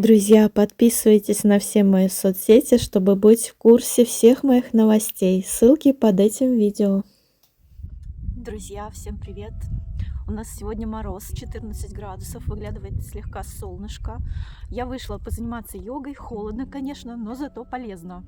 Друзья, подписывайтесь на все мои соцсети, чтобы быть в курсе всех моих новостей. Ссылки под этим видео. Друзья, всем привет! У нас сегодня мороз, 14 градусов, выглядывает слегка солнышко. Я вышла позаниматься йогой, холодно, конечно, но зато полезно.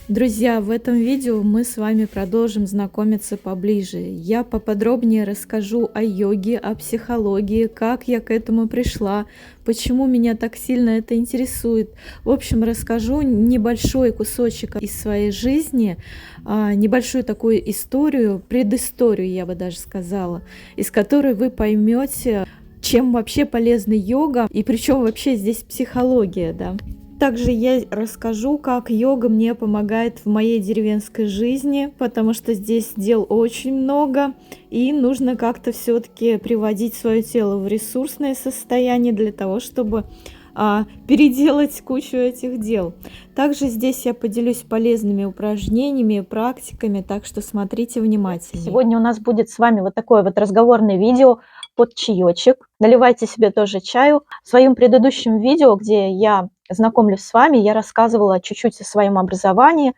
Друзья, в этом видео мы с вами продолжим знакомиться поближе. Я поподробнее расскажу о йоге, о психологии, как я к этому пришла, почему меня так сильно это интересует. В общем, расскажу небольшой кусочек из своей жизни, небольшую такую историю, предысторию, я бы даже сказала, из которой вы поймете, чем вообще полезна йога и причем вообще здесь психология, да. Также я расскажу, как йога мне помогает в моей деревенской жизни, потому что здесь дел очень много, и нужно как-то все-таки приводить свое тело в ресурсное состояние для того, чтобы переделать кучу этих дел. Также здесь я поделюсь полезными упражнениями, практиками, так что смотрите внимательно. Сегодня у нас будет с вами вот такое вот разговорное видео под чаечек. Наливайте себе тоже чаю. В своем предыдущем видео, где я знакомлюсь с вами, я рассказывала чуть-чуть о своем образовании.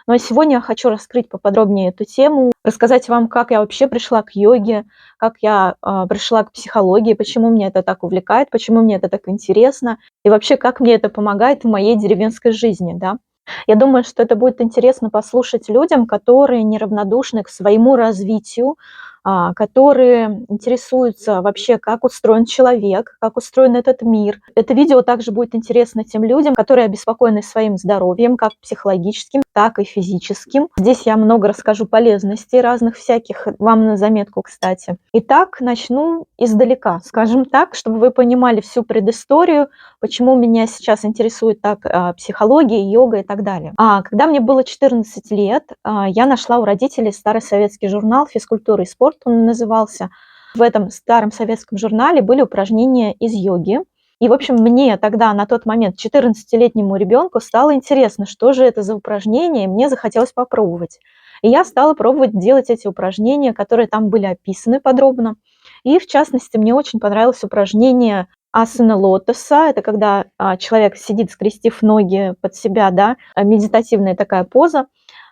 Но сегодня я хочу раскрыть поподробнее эту тему, рассказать вам, как я вообще пришла к йоге, как я пришла к психологии, почему меня это так увлекает, почему мне это так интересно, и вообще, как мне это помогает в моей деревенской жизни, да. Я думаю, что это будет интересно послушать людям, которые неравнодушны к своему развитию, которые интересуются вообще, как устроен человек, как устроен этот мир. Это видео также будет интересно тем людям, которые обеспокоены своим здоровьем, как психологическим, так и физическим. Здесь я много расскажу полезностей разных всяких, вам на заметку, кстати. Итак, начну издалека, скажем так, чтобы вы понимали всю предысторию, почему меня сейчас интересует так психология, йога и так далее. Когда мне было 14 лет, я нашла у родителей старый советский журнал «Физкультура и спорт», он назывался. В этом старом советском журнале были упражнения из йоги. И, в общем, мне тогда, на тот момент, 14-летнему ребенку стало интересно, что же это за упражнения, и мне захотелось попробовать. И я стала пробовать делать эти упражнения, которые там были описаны подробно. И, в частности, мне очень понравилось упражнение асана лотоса. Это когда человек сидит, скрестив ноги под себя, да, медитативная такая поза,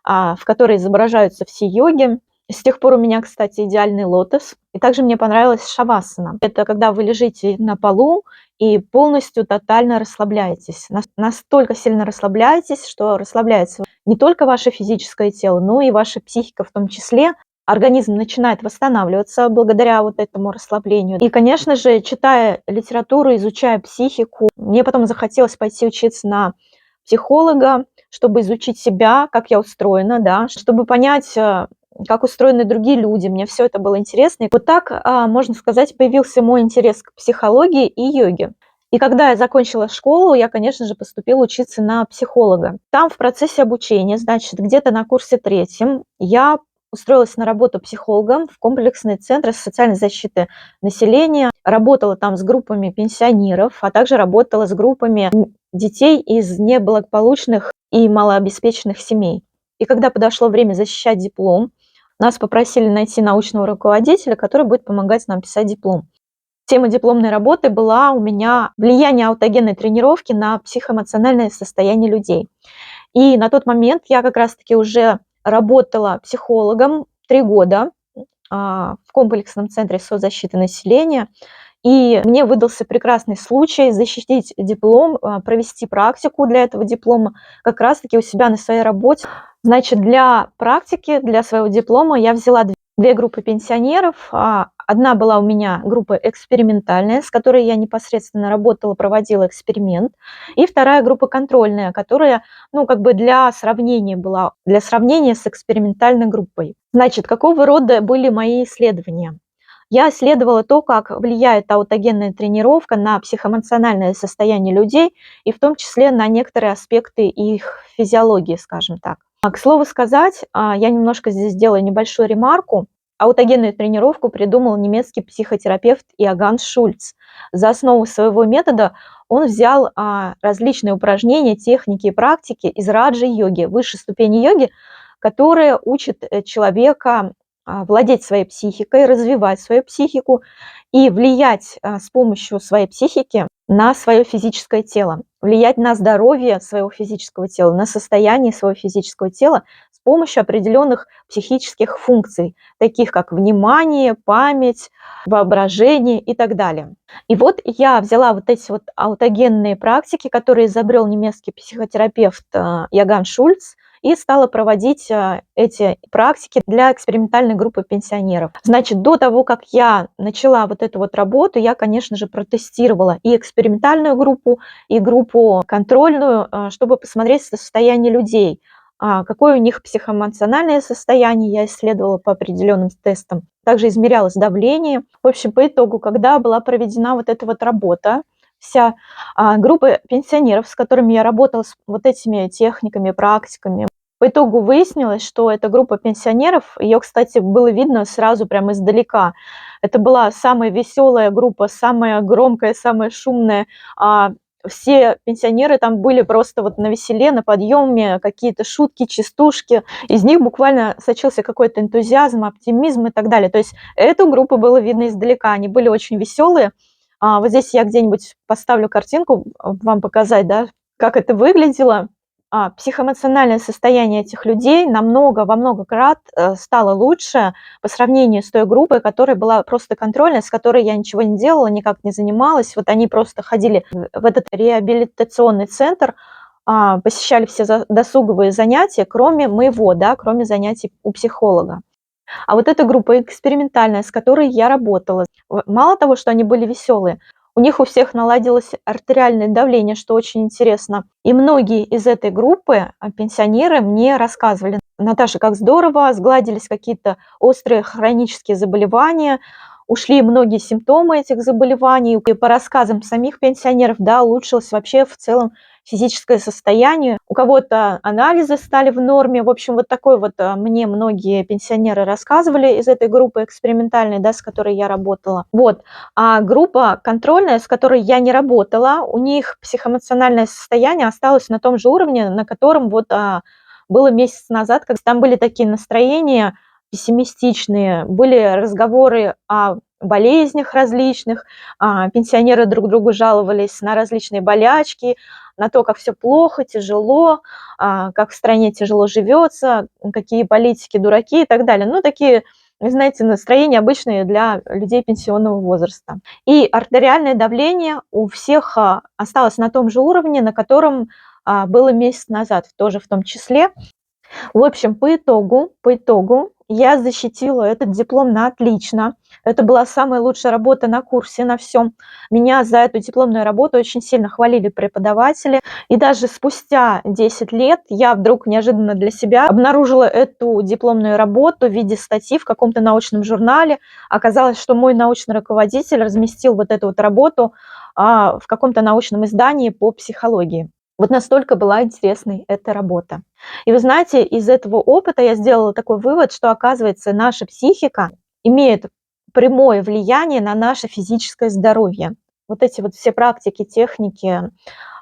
в которой изображаются все йоги. С тех пор у меня, кстати, идеальный лотос. И также мне понравилась шавасана. Это когда вы лежите на полу и полностью тотально расслабляетесь. Настолько сильно расслабляетесь, что расслабляется не только ваше физическое тело, но и ваша психика в том числе. Организм начинает восстанавливаться благодаря вот этому расслаблению. И, конечно же, читая литературу, изучая психику, мне потом захотелось пойти учиться на психолога, чтобы изучить себя, как я устроена, да, чтобы понять, как устроены другие люди. Мне все это было интересно. И вот так, можно сказать, появился мой интерес к психологии и йоге. И когда я закончила школу, я, конечно же, поступила учиться на психолога. Там в процессе обучения, значит, где-то на курсе 3 я устроилась на работу психологом в комплексный центр социальной защиты населения. Работала там с группами пенсионеров, а также работала с группами детей из неблагополучных и малообеспеченных семей. И когда подошло время защищать диплом, нас попросили найти научного руководителя, который будет помогать нам писать диплом. Тема дипломной работы была у меня влияние аутогенной тренировки на психоэмоциональное состояние людей. И на тот момент я как раз-таки уже работала психологом 3 года в комплексном центре соцзащиты населения. И мне выдался прекрасный случай защитить диплом, провести практику для этого диплома как раз-таки у себя на своей работе. Значит, для практики, для своего диплома я взяла 2 группы пенсионеров. Одна была у меня группа экспериментальная, с которой я непосредственно работала, проводила эксперимент. И вторая группа контрольная, которая, как бы для сравнения была, для сравнения с экспериментальной группой. Значит, какого рода были мои исследования? Я исследовала то, как влияет аутогенная тренировка на психоэмоциональное состояние людей, и в том числе на некоторые аспекты их физиологии, скажем так. К слову сказать, я немножко здесь сделаю небольшую ремарку. Аутогенную тренировку придумал немецкий психотерапевт Иоганн Шульц. За основу своего метода он взял различные упражнения, техники и практики из раджа-йоги, высшей ступени йоги, которые учат человека владеть своей психикой, развивать свою психику и влиять с помощью своей психики на свое физическое тело, влиять на здоровье своего физического тела, на состояние своего физического тела с помощью определенных психических функций, таких как внимание, память, воображение и так далее. И вот я взяла вот эти вот аутогенные практики, которые изобрел немецкий психотерапевт Яган Шульц, и стала проводить эти практики для экспериментальной группы пенсионеров. Значит, до того, как я начала вот эту вот работу, я, конечно же, протестировала и экспериментальную группу, и группу контрольную, чтобы посмотреть состояние людей, какое у них психоэмоциональное состояние, я исследовала по определенным тестам. Также измерялось давление. В общем, по итогу, когда была проведена вот эта вот работа, вся группа пенсионеров, с которыми я работала, с вот этими техниками, практиками, по итогу выяснилось, что эта группа пенсионеров, ее, кстати, было видно сразу прямо издалека. Это была самая веселая группа, самая громкая, самая шумная. Все пенсионеры там были просто вот навеселе, на подъеме, какие-то шутки, частушки. Из них буквально сочился какой-то энтузиазм, оптимизм и так далее. То есть эту группу было видно издалека. Они были очень веселые. Вот здесь я где-нибудь поставлю картинку, вам показать, да, как это выглядело. Психоэмоциональное состояние этих людей во много крат стало лучше по сравнению с той группой, которая была просто контрольная, с которой я ничего не делала, никак не занималась. Вот они просто ходили в этот реабилитационный центр, посещали все досуговые занятия, кроме моего, да, кроме занятий у психолога. А вот эта группа экспериментальная, с которой я работала, мало того, что они были веселые, у них у всех наладилось артериальное давление, что очень интересно. И многие из этой группы, пенсионеры, мне рассказывали: Наташа, как здорово, сгладились какие-то острые хронические заболевания, ушли многие симптомы этих заболеваний. И по рассказам самих пенсионеров, да, улучшилось вообще в целом физическое состояние. У кого-то анализы стали в норме. В общем, вот такой вот мне многие пенсионеры рассказывали из этой группы экспериментальной, да, с которой я работала. Вот. А группа контрольная, с которой я не работала, у них психоэмоциональное состояние осталось на том же уровне, на котором вот было месяц назад, когда там были такие настроения пессимистичные, были разговоры о болезнях различных, пенсионеры друг другу жаловались на различные болячки, на то, как все плохо, тяжело, как в стране тяжело живется, какие политики дураки и так далее. Ну, такие, знаете, настроения обычные для людей пенсионного возраста. И артериальное давление у всех осталось на том же уровне, на котором было месяц назад, тоже в том числе. В общем, по итогу я защитила этот диплом на отлично. Это была самая лучшая работа на курсе, на всем. Меня за эту дипломную работу очень сильно хвалили преподаватели. И даже спустя 10 лет я вдруг неожиданно для себя обнаружила эту дипломную работу в виде статьи в каком-то научном журнале. Оказалось, что мой научный руководитель разместил вот эту вот работу в каком-то научном издании по психологии. Вот настолько была интересной эта работа. И вы знаете, из этого опыта я сделала такой вывод, что, оказывается, наша психика имеет прямое влияние на наше физическое здоровье. Вот эти вот все практики, техники,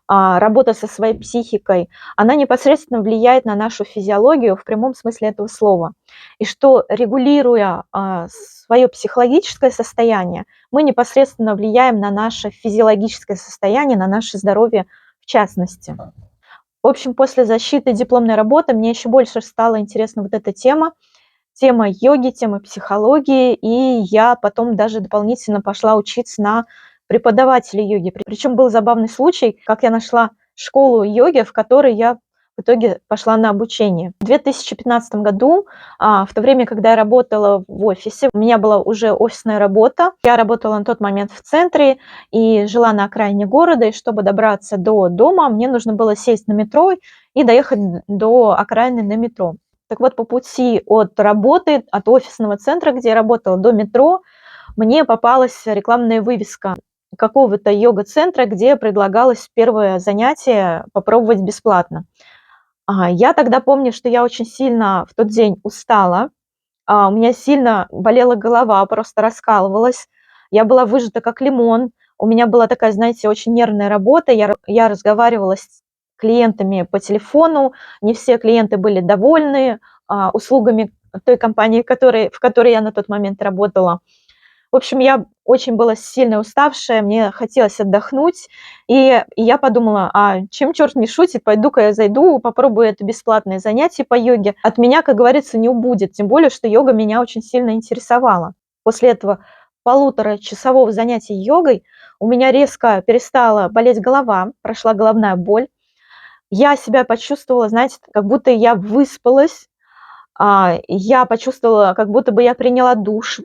работа со своей психикой, она непосредственно влияет на нашу физиологию в прямом смысле этого слова. И что, регулируя свое психологическое состояние, мы непосредственно влияем на наше физиологическое состояние, на наше здоровье в частности. В общем, после защиты дипломной работы мне еще больше стала интересна вот эта тема йоги, тема психологии, и я потом даже дополнительно пошла учиться на преподавателя йоги. Причем был забавный случай, как я нашла школу йоги, в которой я в итоге пошла на обучение. В 2015 году, в то время, когда я работала в офисе, у меня была уже офисная работа. Я работала на тот момент в центре и жила на окраине города, и чтобы добраться до дома, мне нужно было сесть на метро и доехать до окраины на метро. Так вот, по пути от работы, от офисного центра, где я работала, до метро, мне попалась рекламная вывеска какого-то йога-центра, где предлагалось первое занятие попробовать бесплатно. Я тогда помню, что я очень сильно в тот день устала, у меня сильно болела голова, просто раскалывалась, я была выжата как лимон, у меня была такая, знаете, очень нервная работа, я разговаривала с клиентами по телефону, не все клиенты были довольны услугами той компании, в которой я на тот момент работала. В общем, я очень была сильно уставшая, мне хотелось отдохнуть, и я подумала: а чем черт не шутит, пойду-ка я зайду, попробую это бесплатное занятие по йоге. От меня, как говорится, не убудет, тем более, что йога меня очень сильно интересовала. После этого полуторачасового занятия йогой у меня резко перестала болеть голова, прошла головная боль. Я себя почувствовала, знаете, как будто я выспалась, я почувствовала, как будто бы я приняла душ,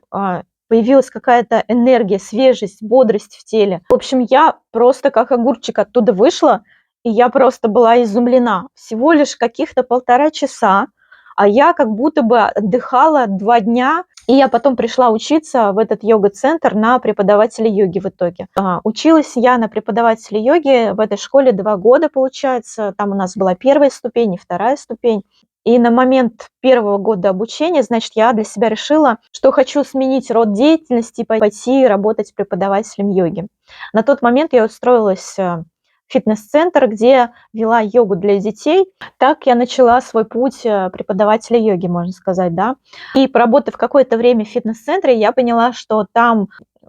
появилась какая-то энергия, свежесть, бодрость в теле. В общем, я просто как огурчик оттуда вышла, и я просто была изумлена. Всего лишь каких-то 1,5 часа, а я как будто бы отдыхала 2 дня, и я потом пришла учиться в этот йога-центр на преподавателя йоги в итоге. Училась я на преподавателя йоги в этой школе 2 года, получается. Там у нас была 1-я ступень и 2-я ступень. И на момент 1-го года обучения, значит, я для себя решила, что хочу сменить род деятельности и пойти работать преподавателем йоги. На тот момент я устроилась в фитнес-центр, где вела йогу для детей. Так я начала свой путь преподавателя йоги, можно сказать, да. И поработав какое-то время в фитнес-центре, я поняла, что там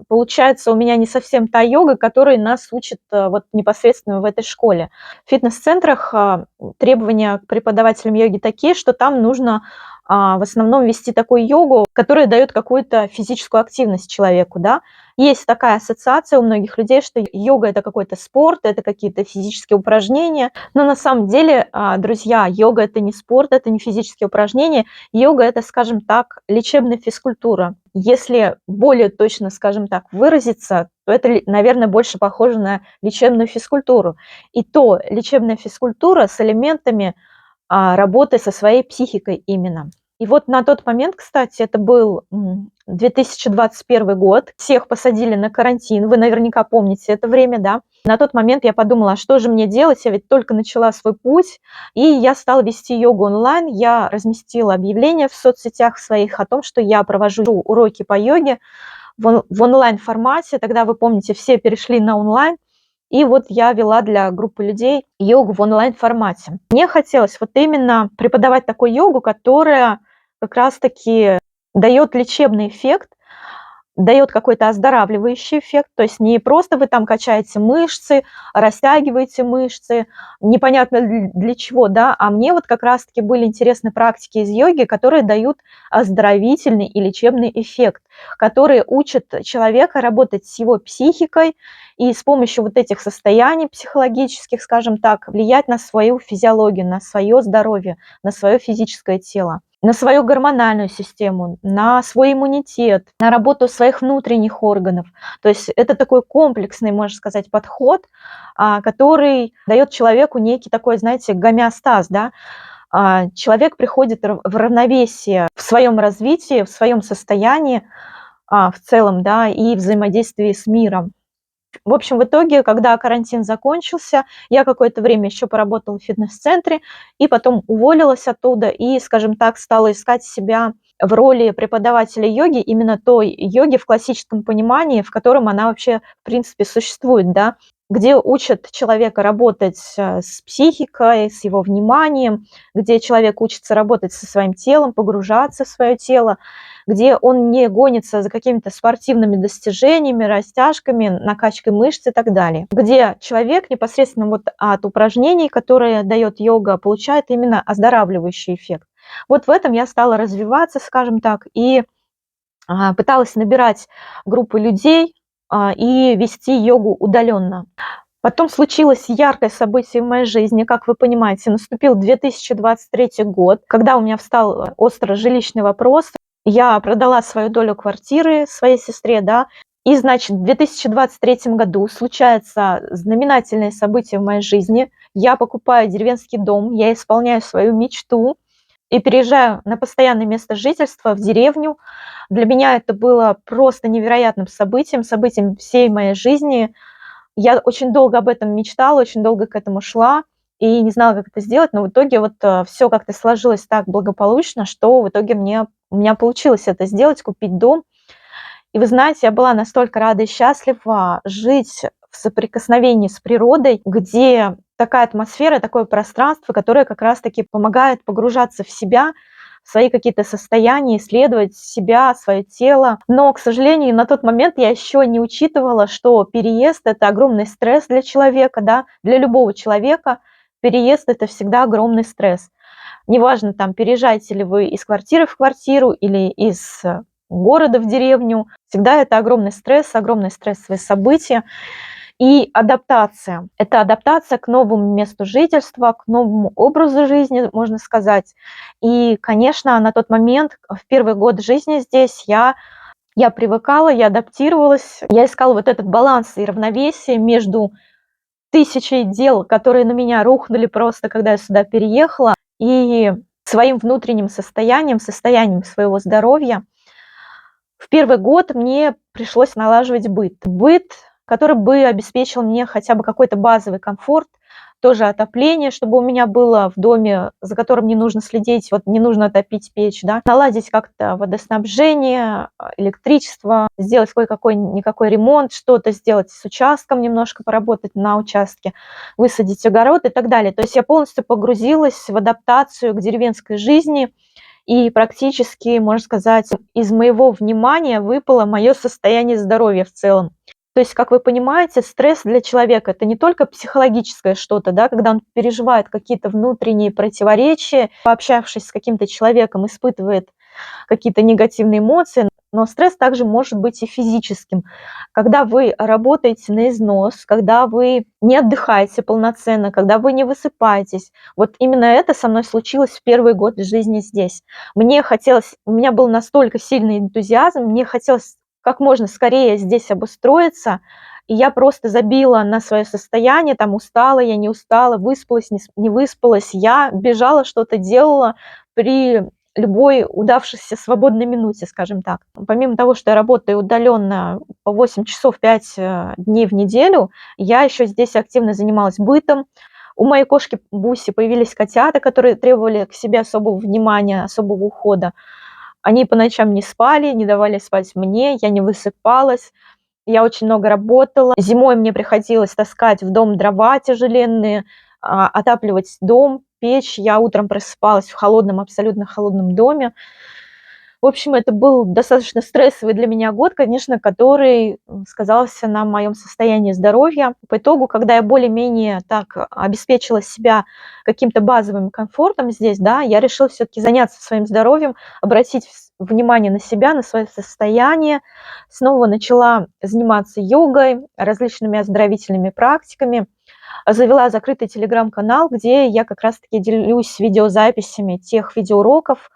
получается у меня не совсем та йога, которой нас учат вот непосредственно в этой школе. В фитнес-центрах требования к преподавателям йоги такие, что там нужно в основном вести такую йогу, которая дает какую-то физическую активность человеку, да. Есть такая ассоциация у многих людей, что йога – это какой-то спорт, это какие-то физические упражнения. Но на самом деле, друзья, йога – это не спорт, это не физические упражнения. Йога – это, скажем так, лечебная физкультура. Если более точно, скажем так, выразиться, то это, наверное, больше похоже на лечебную физкультуру. И то лечебная физкультура с элементами работы со своей психикой именно. И вот на тот момент, кстати, это был 2021 год, всех посадили на карантин, вы наверняка помните это время, да. На тот момент я подумала, а что же мне делать, я ведь только начала свой путь, и я стала вести йогу онлайн, я разместила объявление в соцсетях своих о том, что я провожу уроки по йоге в онлайн-формате, тогда, вы помните, все перешли на онлайн, и вот я вела для группы людей йогу в онлайн-формате. Мне хотелось вот именно преподавать такую йогу, которая как раз-таки дает лечебный эффект, дает какой-то оздоравливающий эффект. То есть не просто вы там качаете мышцы, растягиваете мышцы, непонятно для чего, да, а мне вот как раз-таки были интересны практики из йоги, которые дают оздоровительный и лечебный эффект, которые учат человека работать с его психикой и с помощью вот этих состояний психологических, скажем так, влиять на свою физиологию, на свое здоровье, на свое физическое тело, на свою гормональную систему, на свой иммунитет, на работу своих внутренних органов. То есть это такой комплексный, можно сказать, подход, который дает человеку некий такой, знаете, гомеостаз, да. Человек приходит в равновесие в своем развитии, в своем состоянии в целом, да, и взаимодействии с миром. В общем, в итоге, когда карантин закончился, я какое-то время еще поработала в фитнес-центре и потом уволилась оттуда и, скажем так, стала искать себя в роли преподавателя йоги, именно той йоги в классическом понимании, в котором она вообще, в принципе, существует, да, где учат человека работать с психикой, с его вниманием, где человек учится работать со своим телом, погружаться в свое тело, где он не гонится за какими-то спортивными достижениями, растяжками, накачкой мышц и так далее. Где человек непосредственно вот от упражнений, которые дает йога, получает именно оздоравливающий эффект. Вот в этом я стала развиваться, скажем так, и пыталась набирать группы людей и вести йогу удаленно. Потом случилось яркое событие в моей жизни, как вы понимаете, наступил 2023 год, когда у меня встал острый жилищный вопрос. Я продала свою долю квартиры своей сестре, да, и, значит, в 2023 году случается знаменательное событие в моей жизни. Я покупаю деревенский дом, я исполняю свою мечту и переезжаю на постоянное место жительства в деревню. Для меня это было просто невероятным событием всей моей жизни. Я очень долго об этом мечтала, очень долго к этому шла и не знала, как это сделать, но в итоге вот все как-то сложилось так благополучно, что в итоге у меня получилось это сделать, купить дом. И вы знаете, я была настолько рада и счастлива жить в соприкосновении с природой, где такая атмосфера, такое пространство, которое как раз-таки помогает погружаться в себя, свои какие-то состояния, исследовать себя, свое тело. Но, к сожалению, на тот момент я еще не учитывала, что переезд – это огромный стресс для человека, да, для любого человека. Переезд – это всегда огромный стресс. Неважно, там, переезжаете ли вы из квартиры в квартиру или из города в деревню, всегда это огромный стрессовые события. И адаптация. Это адаптация к новому месту жительства, к новому образу жизни, можно сказать. И, конечно, на тот момент, в первый год жизни здесь, я привыкала, я адаптировалась, я искала вот этот баланс и равновесие между тысячей дел, которые на меня рухнули просто, когда я сюда переехала, и своим внутренним состоянием своего здоровья. В первый год мне пришлось налаживать быт, который бы обеспечил мне хотя бы какой-то базовый комфорт, тоже отопление, чтобы у меня было в доме, за которым не нужно следить, вот не нужно топить печь, да, наладить как-то водоснабжение, электричество, сделать кое-какой-никакой ремонт, что-то сделать с участком, немножко поработать на участке, высадить огород и так далее. То есть я полностью погрузилась в адаптацию к деревенской жизни, и практически, можно сказать, из моего внимания выпало мое состояние здоровья в целом. То есть, как вы понимаете, стресс для человека – это не только психологическое что-то, да, когда он переживает какие-то внутренние противоречия, пообщавшись с каким-то человеком, испытывает какие-то негативные эмоции, но стресс также может быть и физическим. Когда вы работаете на износ, когда вы не отдыхаете полноценно, когда вы не высыпаетесь. Вот именно это со мной случилось в первый год жизни здесь. У меня был настолько сильный энтузиазм, мне хотелось как можно скорее здесь обустроиться, и я просто забила на свое состояние, там устала я, не устала, выспалась, не выспалась, я бежала, что-то делала при любой удавшейся свободной минуте, скажем так. Помимо того, что я работаю удаленно по 8 часов 5 дней в неделю, я еще здесь активно занималась бытом. У моей кошки Буси появились котята, которые требовали к себе особого внимания, особого ухода. Они по ночам не спали, не давали спать мне, я не высыпалась, я очень много работала. Зимой мне приходилось таскать в дом дрова тяжеленные, отапливать дом, печь. Я утром просыпалась в абсолютно холодном доме. В общем, это был достаточно стрессовый для меня год, конечно, который сказался на моем состоянии здоровья. По итогу, когда я более-менее так обеспечила себя каким-то базовым комфортом здесь, да, я решила все-таки заняться своим здоровьем, обратить внимание на себя, на свое состояние. Снова начала заниматься йогой, различными оздоровительными практиками. Завела закрытый телеграм-канал, где я как раз-таки делюсь видеозаписями тех видеоуроков,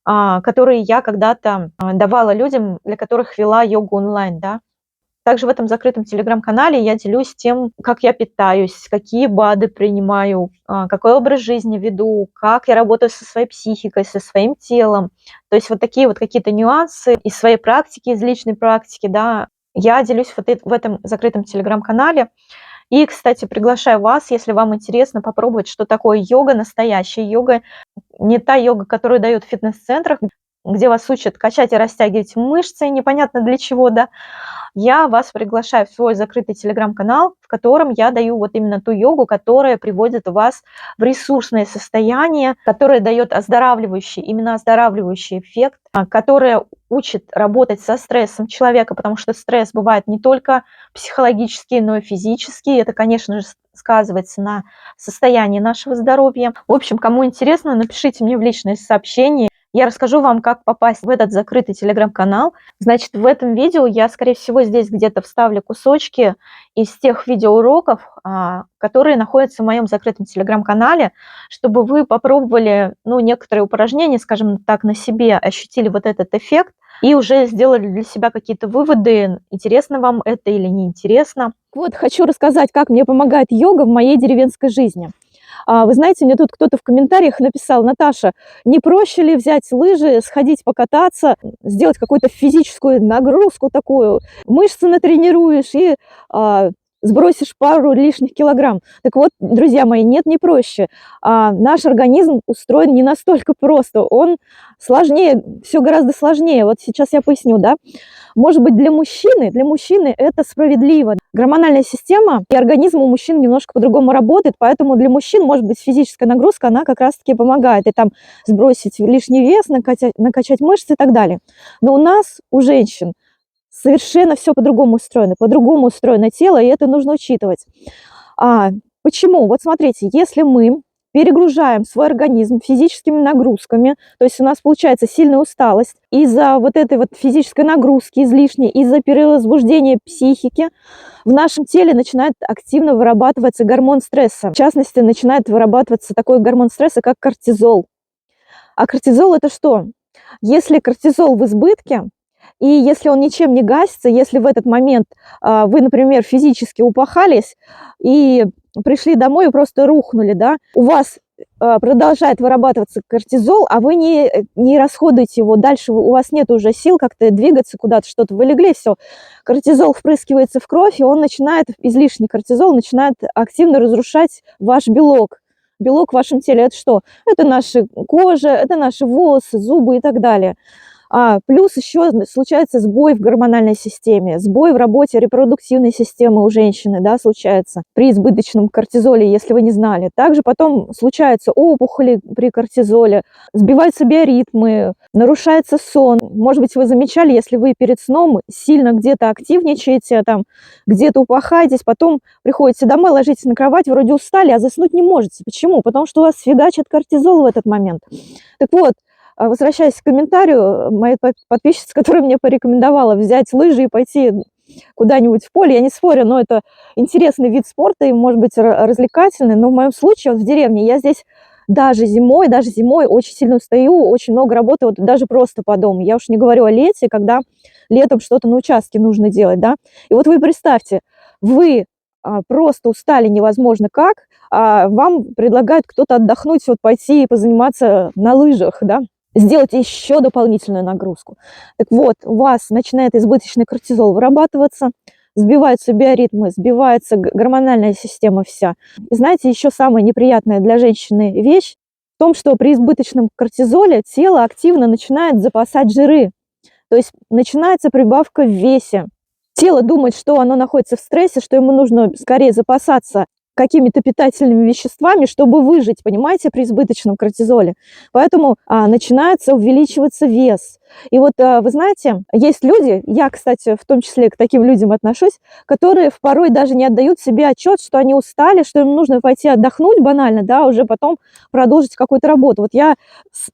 которые я когда-то давала людям, для которых вела йогу онлайн, да. Также в этом закрытом телеграм-канале я делюсь тем, как я питаюсь, какие БАДы принимаю, какой образ жизни веду, как я работаю со своей психикой, со своим телом. То есть вот такие вот какие-то нюансы из своей практики, из личной практики, да, я делюсь в этом закрытом телеграм-канале. И, кстати, приглашаю вас, если вам интересно, попробовать, что такое йога, настоящая йога. Не та йога, которую дают в фитнес-центрах, где вас учат качать и растягивать мышцы, непонятно для чего, да. Я вас приглашаю в свой закрытый телеграм-канал, в котором я даю вот именно ту йогу, которая приводит вас в ресурсное состояние, которая дает именно оздоравливающий эффект, которая учит работать со стрессом человека, потому что стресс бывает не только психологический, но и физический. Это, конечно же, сказывается на состоянии нашего здоровья. В общем, кому интересно, напишите мне в личные сообщения. Я расскажу вам, как попасть в этот закрытый телеграм-канал. Значит, в этом видео я, скорее всего, здесь где-то вставлю кусочки из тех видеоуроков, которые находятся в моем закрытом телеграм-канале, чтобы вы попробовали, некоторые упражнения, скажем так, на себе, ощутили вот этот эффект и уже сделали для себя какие-то выводы, интересно вам это или не интересно. Вот, хочу рассказать, как мне помогает йога в моей деревенской жизни. Вы знаете, мне тут кто-то в комментариях написал: Наташа, не проще ли взять лыжи, сходить покататься, сделать какую-то физическую нагрузку такую, мышцы натренируешь и сбросишь пару лишних килограмм. Так вот, друзья мои, нет, не проще. Наш организм устроен не настолько просто, он сложнее, все гораздо сложнее. Вот сейчас я поясню, да. Может быть, для мужчины это справедливо. Гормональная система и организм у мужчин немножко по-другому работает, поэтому для мужчин, может быть, физическая нагрузка, она как раз-таки помогает. И там сбросить лишний вес, накачать мышцы и так далее. Но у нас, у женщин, совершенно все по-другому устроено тело, и это нужно учитывать. Почему? Вот смотрите, если мы перегружаем свой организм физическими нагрузками, то есть у нас получается сильная усталость из-за вот этой вот физической нагрузки излишней, из-за перевозбуждения психики, в нашем теле начинает активно вырабатываться гормон стресса. В частности, начинает вырабатываться такой гормон стресса, как кортизол. А кортизол – это что? Если кортизол в избытке, и если он ничем не гасится, если в этот момент вы, например, физически упахались и пришли домой и просто рухнули, да, у вас продолжает вырабатываться кортизол, а вы не расходуете его, дальше у вас нет уже сил как-то двигаться куда-то, что-то, вы легли, все, кортизол впрыскивается в кровь, и он начинает, излишний кортизол начинает активно разрушать ваш белок. Белок в вашем теле – это что? Это наша кожа, это наши волосы, зубы и так далее. Плюс еще случается сбой в гормональной системе, сбой в работе репродуктивной системы у женщины, да, случается при избыточном кортизоле, если вы не знали. Также потом случаются опухоли при кортизоле, сбиваются биоритмы, нарушается сон. Может быть, вы замечали, если вы перед сном сильно где-то активничаете, там, где-то упахаетесь, потом приходите домой, ложитесь на кровать, вроде устали, а заснуть не можете. Почему? Потому что у вас фигачит кортизол в этот момент. Так вот, возвращаясь к комментарию моей подписчицы, которая мне порекомендовала взять лыжи и пойти куда-нибудь в поле, я не спорю, но это интересный вид спорта и, может быть, развлекательный, но в моем случае, вот в деревне, я здесь даже зимой очень сильно устаю, очень много работы, вот даже просто по дому. Я уж не говорю о лете, когда летом что-то на участке нужно делать, да. И вот вы представьте, вы просто устали невозможно как, вам предлагает кто-то отдохнуть, вот пойти и позаниматься на лыжах, да, сделать еще дополнительную нагрузку. Так вот, у вас начинает избыточный кортизол вырабатываться, сбиваются биоритмы, сбивается гормональная система вся. И знаете, еще самая неприятная для женщины вещь в том, что при избыточном кортизоле тело активно начинает запасать жиры. То есть начинается прибавка в весе. Тело думает, что оно находится в стрессе, что ему нужно скорее запасаться какими-то питательными веществами, чтобы выжить, понимаете, при избыточном кортизоле. Поэтому начинается увеличиваться вес. И вот вы знаете, есть люди, я, кстати, в том числе к таким людям отношусь, которые порой даже не отдают себе отчет, что они устали, что им нужно пойти отдохнуть банально, да, уже потом продолжить какую-то работу. Вот я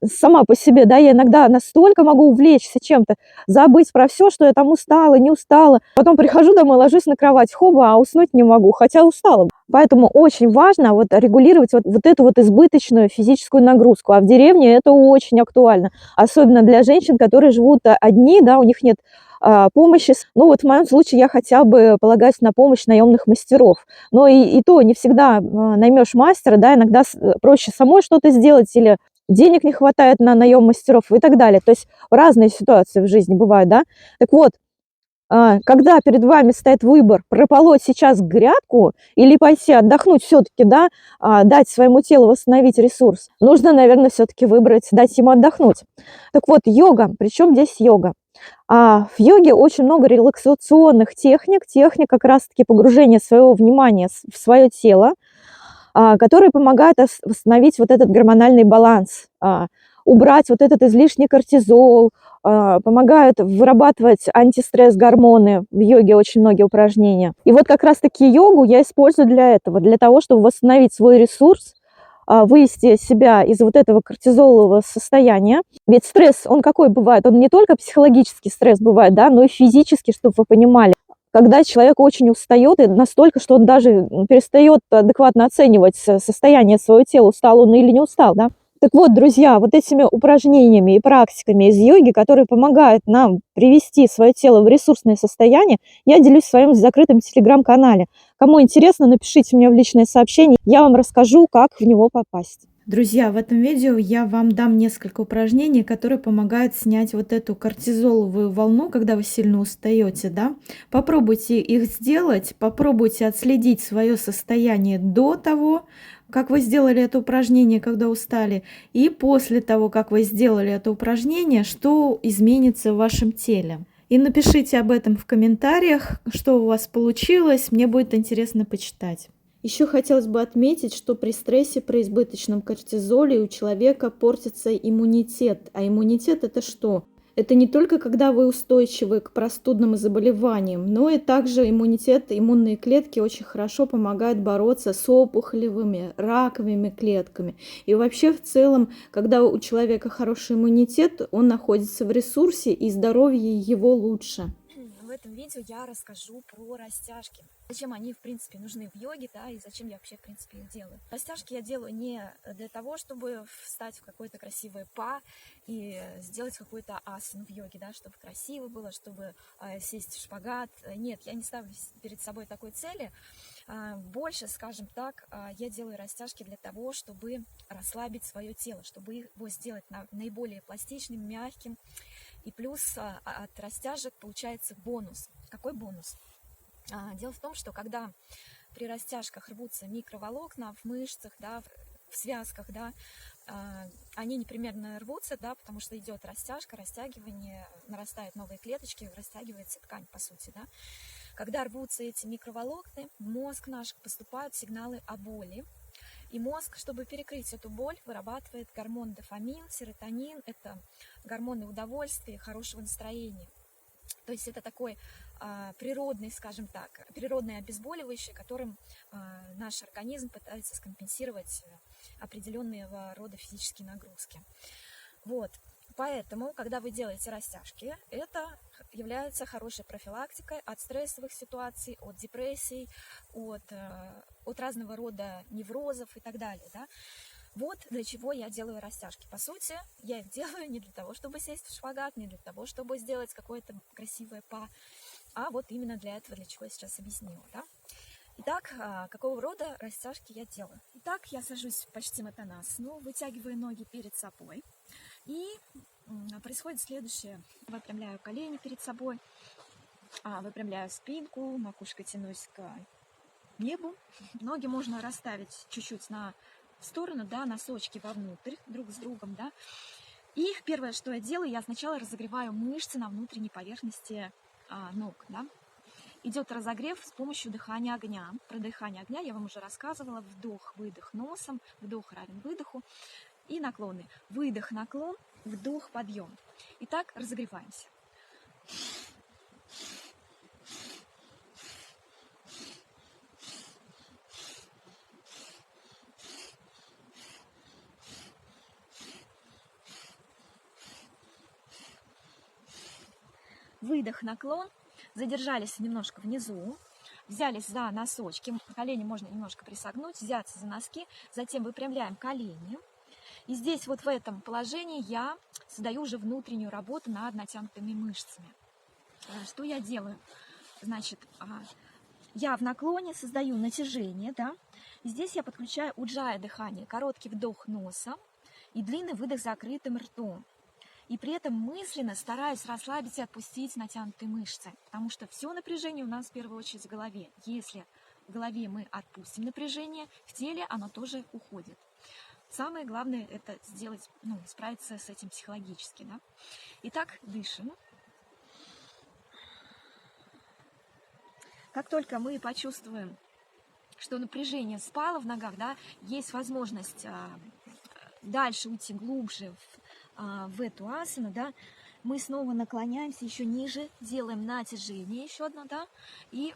сама по себе, да, я иногда настолько могу увлечься чем-то, забыть про все, что я там устала, не устала. Потом прихожу домой, ложусь на кровать, хоба, а уснуть не могу, хотя устала. Поэтому очень важно вот регулировать вот эту вот избыточную физическую нагрузку. А в деревне это очень актуально, особенно для женщин, которые живут одни, да, у них нет помощи. Ну вот в моем случае я хотя бы полагаюсь на помощь наемных мастеров. Но и то не всегда наймешь мастера, да, иногда проще самой что-то сделать или денег не хватает на наем мастеров и так далее. То есть разные ситуации в жизни бывают, да. Так вот, когда перед вами стоит выбор прополоть сейчас грядку или пойти отдохнуть все-таки, да, дать своему телу восстановить ресурс, нужно, наверное, все-таки выбрать, дать ему отдохнуть. Так вот, йога, причем здесь йога? В йоге очень много релаксационных техник как раз-таки погружения своего внимания в свое тело, которые помогают восстановить вот этот гормональный баланс, убрать вот этот излишний кортизол, помогают вырабатывать антистресс-гормоны. В йоге очень многие упражнения. И вот как раз-таки йогу я использую для этого, для того, чтобы восстановить свой ресурс, вывести себя из вот этого кортизолового состояния. Ведь стресс, он какой бывает? Он не только психологический стресс бывает, да, но и физический, чтобы вы понимали. Когда человек очень устает, и настолько, что он даже перестает адекватно оценивать состояние своего тела, устал он или не устал, да. Так вот, друзья, вот этими упражнениями и практиками из йоги, которые помогают нам привести свое тело в ресурсное состояние, я делюсь в своем закрытом телеграм-канале. Кому интересно, напишите мне в личное сообщение, я вам расскажу, как в него попасть. Друзья, в этом видео я вам дам несколько упражнений, которые помогают снять вот эту кортизоловую волну, когда вы сильно устаете, да. Попробуйте их сделать, попробуйте отследить свое состояние до того, как вы сделали это упражнение, когда устали, и после того, как вы сделали это упражнение, что изменится в вашем теле. И напишите об этом в комментариях, что у вас получилось, мне будет интересно почитать. Еще хотелось бы отметить, что при стрессе, при избыточном кортизоле у человека портится иммунитет. А иммунитет это что? Это не только когда вы устойчивы к простудным заболеваниям, но и также иммунитет, иммунные клетки очень хорошо помогают бороться с опухолевыми, раковыми клетками. И вообще в целом, когда у человека хороший иммунитет, он находится в ресурсе и здоровье его лучше. В этом видео я расскажу про растяжки. Зачем они, в принципе, нужны в йоге, да, и зачем я вообще, в принципе, их делаю. Растяжки я делаю не для того, чтобы встать в какое-то красивое па и сделать какой-то асан в йоге, да, чтобы красиво было, чтобы сесть в шпагат. Нет, я не ставлю перед собой такой цели. Больше, скажем так, я делаю растяжки для того, чтобы расслабить свое тело, чтобы его сделать наиболее пластичным, мягким. И плюс от растяжек получается бонус. Какой бонус? Дело в том, что когда при растяжках рвутся микроволокна в мышцах, да, в связках, да, они непременно рвутся, да, потому что идет растяжка, растягивание, нарастают новые клеточки, растягивается ткань, по сути, да. Когда рвутся эти микроволокна, в мозг наш поступают сигналы о боли. И мозг, чтобы перекрыть эту боль, вырабатывает гормон дофамин, серотонин. Это гормоны удовольствия, хорошего настроения. То есть это такой природный, скажем так, природный обезболивающий, которым наш организм пытается скомпенсировать определенного рода физические нагрузки. Вот. Поэтому, когда вы делаете растяжки, это является хорошей профилактикой от стрессовых ситуаций, от депрессий, от разного рода неврозов и так далее. Да? Вот для чего я делаю растяжки. По сути, я их делаю не для того, чтобы сесть в шпагат, не для того, чтобы сделать какое-то красивое па, а вот именно для этого, для чего я сейчас объяснила. Да? Итак, какого рода растяжки я делаю? Итак, я сажусь в паччиматтанасану, вытягиваю ноги перед собой. И происходит следующее. Выпрямляю колени перед собой, выпрямляю спинку, макушкой тянусь к небу. Ноги можно расставить чуть-чуть в сторону, да, носочки вовнутрь, друг с другом, да. И первое, что я делаю, я сначала разогреваю мышцы на внутренней поверхности ног, да. Идет разогрев с помощью дыхания огня. Про дыхание огня я вам уже рассказывала. Вдох, выдох носом, вдох равен выдоху. И наклоны. Выдох, наклон, вдох, подъем. Итак, разогреваемся. Выдох, наклон. Задержались немножко внизу. Взялись за носочки. Колени можно немножко присогнуть, взяться за носки. Затем выпрямляем колени. И здесь вот в этом положении я создаю уже внутреннюю работу над натянутыми мышцами. Что я делаю? Значит, я в наклоне создаю натяжение, да. И здесь я подключаю уджая дыхание. Короткий вдох носом и длинный выдох закрытым ртом. И при этом мысленно стараюсь расслабить и отпустить натянутые мышцы. Потому что все напряжение у нас в первую очередь в голове. Если в голове мы отпустим напряжение, в теле оно тоже уходит. Самое главное это сделать, справиться с этим психологически. Да? Итак, дышим. Как только мы почувствуем, что напряжение спало в ногах, да, есть возможность дальше уйти глубже в эту асану, да, мы снова наклоняемся еще ниже, делаем натяжение еще одно, да, и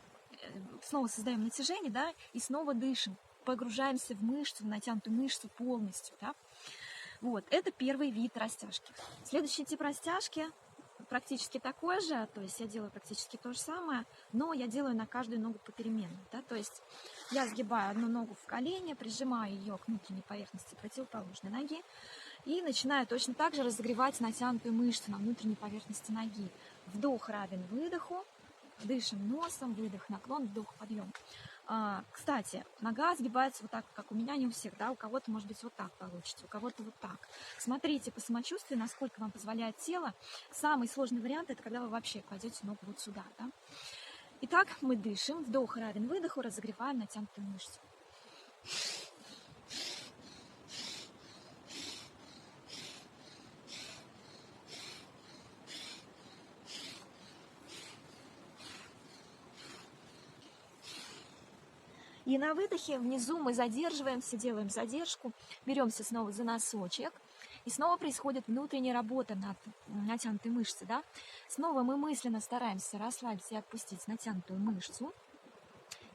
снова создаем натяжение, да, и снова дышим. Погружаемся в мышцу, в натянутую мышцу полностью, да. Вот, это первый вид растяжки. Следующий тип растяжки практически такой же, то есть я делаю практически то же самое, но я делаю на каждую ногу попеременно, да, то есть я сгибаю одну ногу в колени, прижимаю ее к внутренней поверхности противоположной ноги и начинаю точно так же разогревать натянутую мышцу на внутренней поверхности ноги. Вдох равен выдоху, дышим носом, выдох, наклон, вдох, подъем. Кстати, нога сгибается вот так, как у меня, не у всех, да, у кого-то, может быть, вот так получится, у кого-то вот так. Смотрите по самочувствию, насколько вам позволяет тело. Самый сложный вариант – это когда вы вообще кладете ногу вот сюда, да. Итак, мы дышим, вдох равен выдоху, разогреваем натянутую мышцу. И на выдохе внизу мы задерживаемся, делаем задержку, беремся снова за носочек. И снова происходит внутренняя работа над натянутой мышцей. Да? Снова мы мысленно стараемся расслабиться и отпустить натянутую мышцу.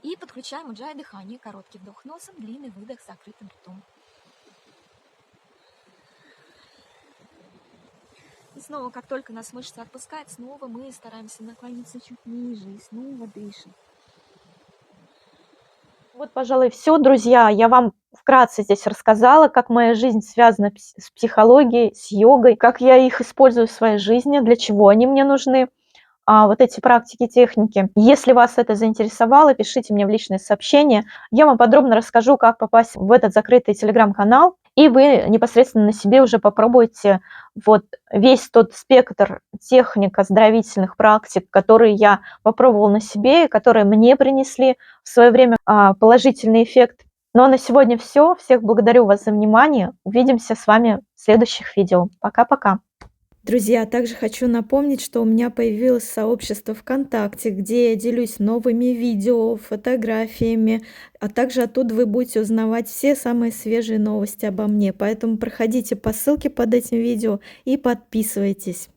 И подключаем уджай дыхание. Короткий вдох носом, длинный выдох с закрытым ртом. И снова, как только нас мышца отпускает, снова мы стараемся наклониться чуть ниже и снова дышим. Вот, пожалуй, все, друзья. Я вам вкратце здесь рассказала, как моя жизнь связана с психологией, с йогой, как я их использую в своей жизни, для чего они мне нужны, вот эти практики, техники. Если вас это заинтересовало, пишите мне в личные сообщения. Я вам подробно расскажу, как попасть в этот закрытый телеграм-канал, и вы непосредственно на себе уже попробуйте вот весь тот спектр техник оздоровительных практик, которые я попробовала на себе, которые мне принесли в свое время положительный эффект. Ну а на сегодня все. Всех благодарю вас за внимание. Увидимся с вами в следующих видео. Пока-пока. Друзья, также хочу напомнить, что у меня появилось сообщество ВКонтакте, где я делюсь новыми видео, фотографиями, а также оттуда вы будете узнавать все самые свежие новости обо мне. Поэтому проходите по ссылке под этим видео и подписывайтесь.